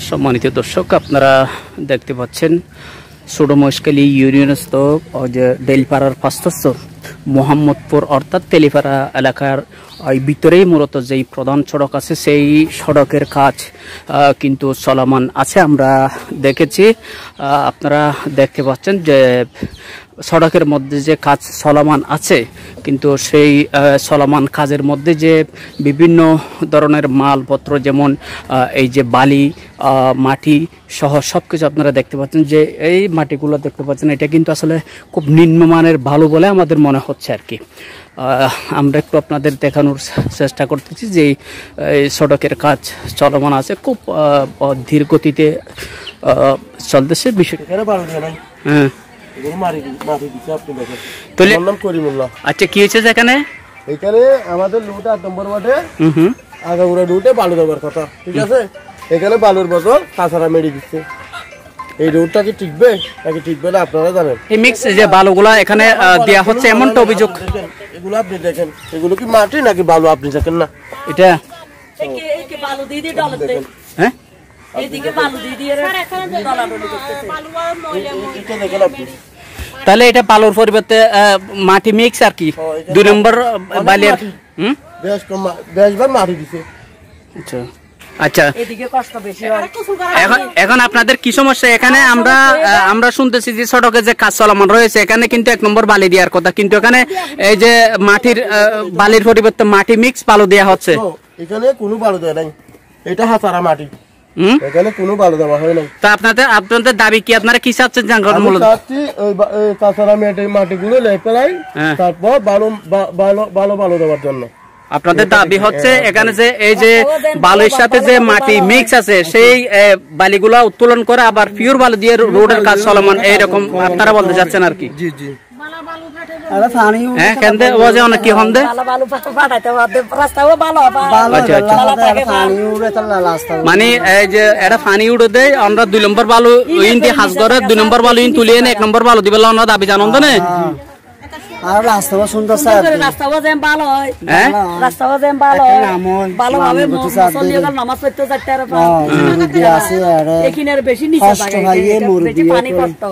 সম্মানিত দর্শক, আপনারা দেখতে পাচ্ছেন ছোটমহেশখালী ইউনিয়নস্থ যে ডেলপাড়ার পাঁচতস্ত মোহাম্মদপুর অর্থাৎ তেলিপাড়া এলাকার ভিতরেই মূলত যেই প্রধান সড়ক আছে সেই সড়কের কাজ কিন্তু চলমান আছে। আমরা দেখেছি, আপনারা দেখতে পাচ্ছেন যে সড়কের মধ্যে যে কাজ চলমান আছে, কিন্তু সেই চলমান কাজের মধ্যে যে বিভিন্ন ধরনের মালপত্র, যেমন এই যে বালি, মাটি সহ সব কিছু আপনারা দেখতে পাচ্ছেন। যে এই মাটিগুলো দেখতে পাচ্ছেন, এটা কিন্তু আসলে খুব নিম্নমানের ভালো বলে আমাদের মনে হচ্ছে আর কি। আমরা একটু আপনাদের দেখানোর চেষ্টা করতেছি যে এই সড়কের কাজ চলমান আছে, খুব ধীর গতিতে চলতেছে বিষয়টা। হ্যাঁ, আচ্ছা, কি হয়েছে এখানে? এখানে আমাদের লুট 8 নম্বর ওয়ার্ডে আগাগুড়া রুটে বালু দেওয়ার কথা, ঠিক আছে? এখানে বালুর বদল কাঁচারা মেরে দিচ্ছে। এই রোডটা কি টিকবে নাকি টিকবে না আপনারা জানেন। এই মিক্স যে বালুগুলা এখানে দেয়া হচ্ছে এমনটা অভিযোগ। এগুলো আপনি দেখেন, এগুলো কি মাটি নাকি বালু আপনি দেখেন না? এটা বালু দিয়ে দিয়ে ডলার দেন। হ্যাঁ, এইদিকে বালু দিয়ে দিয়ে ডলাডলি করতেছে। তাহলে এটা বালুর পরিবর্তে মাটি মিক্স আর কি, 2 নম্বর বালির। দেশবার মাটি দিছে। আচ্ছা আচ্ছা, এদিকে কষ্ট বেশি হয়। এখন আপনাদের কি সমস্যা? এখানে আমরা শুনতেছি যে সড়কে যে কাজ চলমান রয়েছে, এখানে কিন্তু 1 নম্বর বালি দেওয়ার কথা, কিন্তু এখানে এই যে মাটির বালির পরিবর্তে মাটি মিক্স বালু দেওয়া হচ্ছে। এখানে কোনো বালু দেয় নাই, এটা হাতারা মাটি, এখানে কোনো বালু দেওয়া হয় নাই। তা আপনাদের দাবি কি? আপনারা কি চাচ্ছেন? কাঁচারা মাটিগুলো লেপেলাই তারপর বালু দেওয়ার জন্য আপনাদের দাবি হচ্ছে এখানে যে এই যে বালুর সাথে যে মাটি মিক্স আছে সেই বালিগুলা উত্তোলন করে আবার পিওর বালু দিয়ে রোডের কাজ চলমান, এইরকম আপনারা বলতে চাচ্ছেন আর কি? জি জি। মানে এই যে এটা পানি উড়ে দেয়, আমরা 2 নম্বর বালু ইন দিয়ে হাজ করে 2 নম্বর বালু ইন তুলিয়ে 1 নম্বর বালু দিবে আমরা দাবি জানান তো না। আর রাস্তাও সুন্দর, রাস্তাও যেন ভালো হয়, রাস্তাও যেন ভালো হয়, ভালোভাবে নামাজ পড়তে যাচ্ছে। এখানে বেশি নিচে বেশি পানি পড়তো,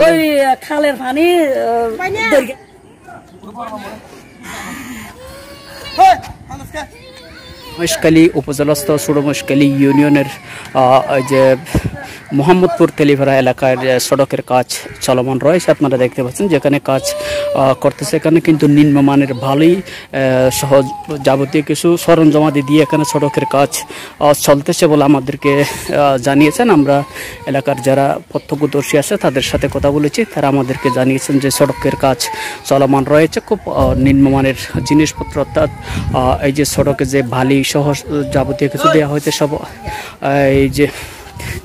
ওই খালের পানি। মহেশখালী উপজেলাস্থ ছোটমহেশখালী ইউনিয়নের যে মোহাম্মদপুর তেলিপাড়া এলাকার সড়কের কাজ চলমান রয়েছে। আপনারা দেখতে পাচ্ছেন যেখানে কাজ করতেছে, এখানে কিন্তু নিম্নমানের ভালোই সহজ যাবতীয় কিছু সরঞ্জামাদি দিয়ে এখানে সড়কের কাজ চলতেছে বলে আমাদেরকে জানিয়েছেন। আমরা এলাকার যারা প্রত্যক্ষদর্শী আছে তাদের সাথে কথা বলেছি, তারা আমাদেরকে জানিয়েছেন যে সড়কের কাজ চলমান রয়েছে, খুব নিম্নমানের জিনিসপত্র, অর্থাৎ এই যে সড়কে যে বালি সহ যাবতীয় কিছু দেওয়া হয়েছে, সব এই যে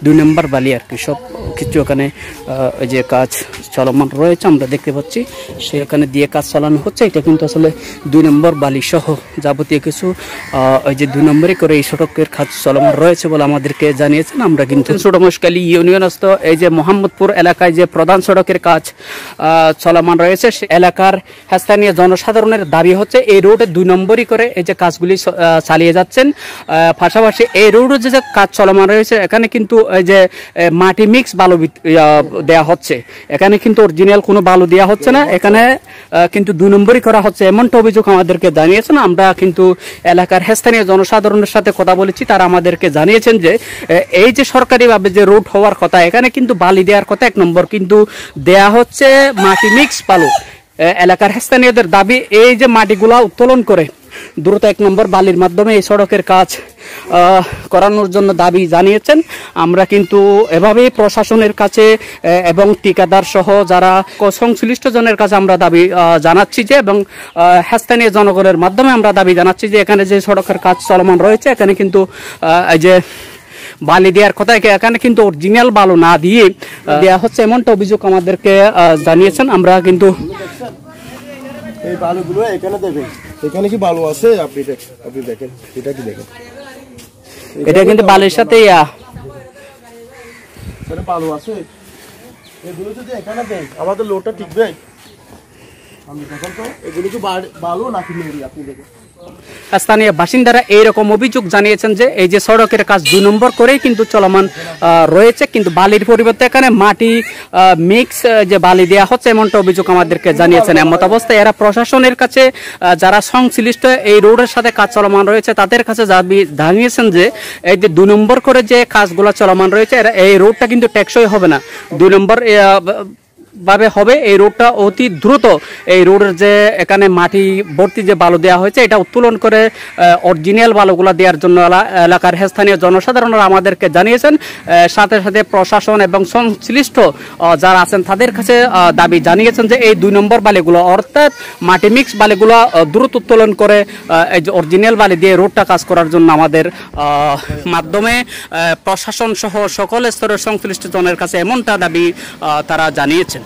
2 নম্বর বালি আর কি, সব কিছু এখানে এই যে কাজ চলমান রয়েছে আমরা দেখতে পাচ্ছি, সেখানে দিয়ে কাজ চালানো হচ্ছে। এটা কিন্তু আসলে 2 নম্বর বালি সহ যাবতীয় কিছু এই যে 2 নম্বরই করে এই সড়কের কাজ চলমান রয়েছে বলে আমাদেরকে জানিয়েছেন। আমরা কিন্তু ছোটমহেশখালী ইউনিয়নস্থ এই যে মোহাম্মদপুর এলাকায় যে প্রধান সড়কের কাজ চলমান রয়েছে, সে এলাকার স্থানীয় জনসাধারণের দাবি হচ্ছে এই রোডে 2 নম্বরই করে এই যে কাজগুলি চালিয়ে যাচ্ছেন। পাশাপাশি এই রোডে যে কাজ চলমান রয়েছে, এখানে কিন্তু এই যে মাটি মিক্স বালু দেওয়া হচ্ছে, এখানে কিন্তু অরিজিনাল কোনো বালু দেওয়া হচ্ছে না, এখানে কিন্তু 2 নম্বরই করা হচ্ছে, এমনটা অভিযোগ আমাদেরকে জানিয়েছেন। আমরা কিন্তু এলাকার স্থানীয় জনসাধারণের সাথে কথা বলেছি, তারা আমাদেরকে জানিয়েছেন যে এই যে সরকারিভাবে যে রোড হওয়ার কথা, এখানে কিন্তু বালি দেওয়ার কথা 1 নম্বর, কিন্তু দেয়া হচ্ছে মাটি মিক্স বালু। এলাকার স্থানীয়দের দাবি এই যে মাটিগুলা উত্তোলন করে দ্রুত 1 নম্বর বালির মাধ্যমে এই সড়কের কাজ করানোর জন্য দাবি জানিয়েছেন। আমরা কিন্তু এভাবেই প্রশাসনের কাছে এবং ঠিকাদার সহ যারা সংশ্লিষ্ট জনের কাছে আমরা দাবি জানাচ্ছি যে, এবং স্থানীয় জনগণের মাধ্যমে আমরা দাবি জানাচ্ছি যে এখানে যে সড়কের কাজ চলমান রয়েছে, এখানে কিন্তু এই যে বালি দেওয়ার কথা, এখানে কিন্তু অরিজিনাল বালু না দিয়ে দেওয়া হচ্ছে, এমনটা অভিযোগ আমাদেরকে জানিয়েছেন। আমরা কিন্তু এই বালুগুলো এখানে দেবেন, এখানে কি বালু আছে আপনি দেখেন, এটা কি দেখেন, এটা কিন্তু বালির সাথে বালু আছে। এগুলো যদি এখানে দেন আমাদের লোডটা টিকবে। আমি দেখেন তো এগুলো কি বালু নাকি মেরি, আপনি দেখেন। স্থানীয় বাসিন্দারা এইরকম অভিযোগ জানিয়েছেন যে এই যে সড়কের কাজ 2 নম্বর করেই কিন্তু চলমান রয়েছে, কিন্তু বালির পরিবর্তে এখানে মাটি মিক্স যে বালি দেওয়া হচ্ছে এমনটা অভিযোগ আমাদেরকে জানিয়েছেন। এমত অবস্থায় এরা প্রশাসনের কাছে যারা সংশ্লিষ্ট এই রোডের সাথে কাজ চলমান রয়েছে তাদের কাছে জানিয়েছেন যে এই যে 2 নম্বর করে যে কাজগুলো চলমান রয়েছে এই রোডটা কিন্তু টেকসই হবে না, 2 নম্বর ভাবে হবে। এই রোডটা অতি দ্রুত এই রোডের যে এখানে মাটি ভর্তি যে বালু দেওয়া হয়েছে এটা উত্তোলন করে অরিজিনাল বালুগুলো দেওয়ার জন্য এলাকার স্থানীয় জনসাধারণরা আমাদেরকে জানিয়েছেন। সাথে সাথে প্রশাসন এবং সংশ্লিষ্ট যারা আছেন তাদের কাছে দাবি জানিয়েছেন যে এই 2 নম্বর বালিগুলো অর্থাৎ মাটি মিক্স বালিগুলো দ্রুত উত্তোলন করে এই যে অরিজিনাল বালি দিয়ে রোডটা কাজ করার জন্য আমাদের মাধ্যমে প্রশাসন সহ সকল স্তরের সংশ্লিষ্ট জনের কাছে এমনটা দাবি তারা জানিয়েছেন।